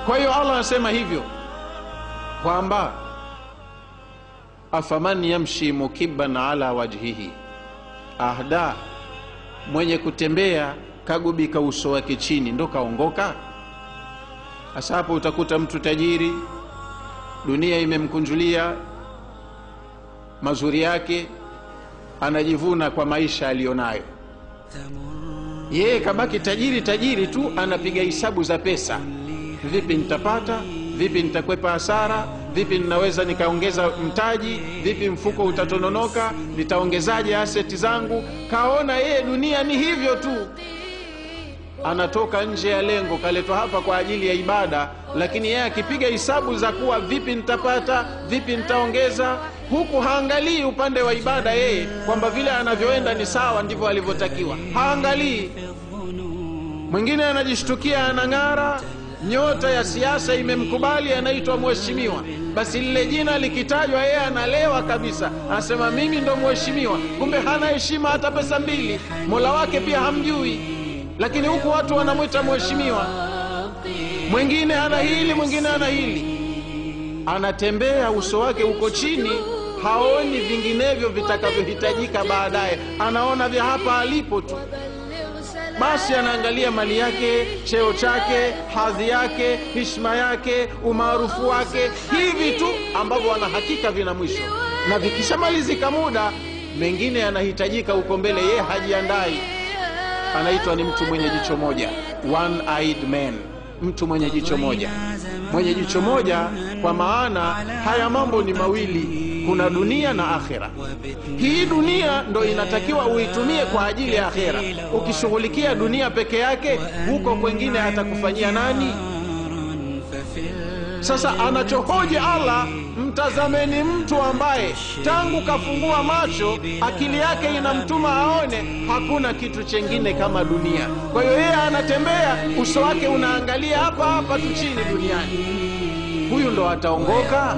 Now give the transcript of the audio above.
Kwa hiyo Allah anasema hivyo kwamba afaman yamshi mukibban ala wajhihi ahda, mwenye kutembea kagubika uso wake chini ndo kaongoka. Hasa hapo utakuta mtu tajiri, dunia imemkunjulia mazuri yake, anajivuna kwa maisha alionayo. Yeye kabaki tajiri tu, anapiga hisabu za pesa. Vipi nitapata? Vipi nitakwepa hasara? Vipi ninaweza nikaongeza mtaji? Vipi mfuko utatononoka? Nitaongezaje aseti zangu? Kaona yeye dunia ni hivyo tu, anatoka nje ya lengo. Kaletwa hapa kwa ajili ya ibada, lakini yeye akipiga hisabu za kuwa vipi nitapata, vipi nitaongeza, huku haangalii upande wa ibada yeye kwamba vile anavyoenda ni sawa, ndivyo alivyotakiwa. Haangalii. Mwingine anajishtukia anang'ara, nyota ya siasa imemkubali, anaitwa mheshimiwa. Basi lile jina likitajwa yeye analewa kabisa, anasema mimi ndo mheshimiwa. Kumbe hana heshima hata pesa mbili, Mola wake pia hamjui, lakini huku watu wanamwita mheshimiwa. Mwingine ana hili, mwingine ana hili, anatembea uso wake uko chini, haoni vinginevyo vitakavyohitajika baadaye, anaona vya hapa alipo tu. Basi anaangalia mali yake, cheo chake, hadhi yake, heshima yake, umaarufu wake, hivi tu ambavyo anahakika vina mwisho, na vikishamalizika muda mengine yanahitajika huko mbele, yeye hajiandai. Anaitwa ni mtu mwenye jicho moja, one-eyed man, mtu mwenye jicho moja. Mwenye jicho moja kwa maana haya mambo ni mawili, kuna dunia na akhera. Hii dunia ndo inatakiwa uitumie kwa ajili ya akhera. Ukishughulikia dunia peke yake, huko kwengine atakufanyia nani? Sasa anachohoji Allah, mtazameni mtu ambaye tangu kafungua macho akili yake inamtuma aone hakuna kitu chengine kama dunia. Kwa hiyo yeye anatembea, uso wake unaangalia hapa hapa tu chini duniani. Huyu ndo ataongoka.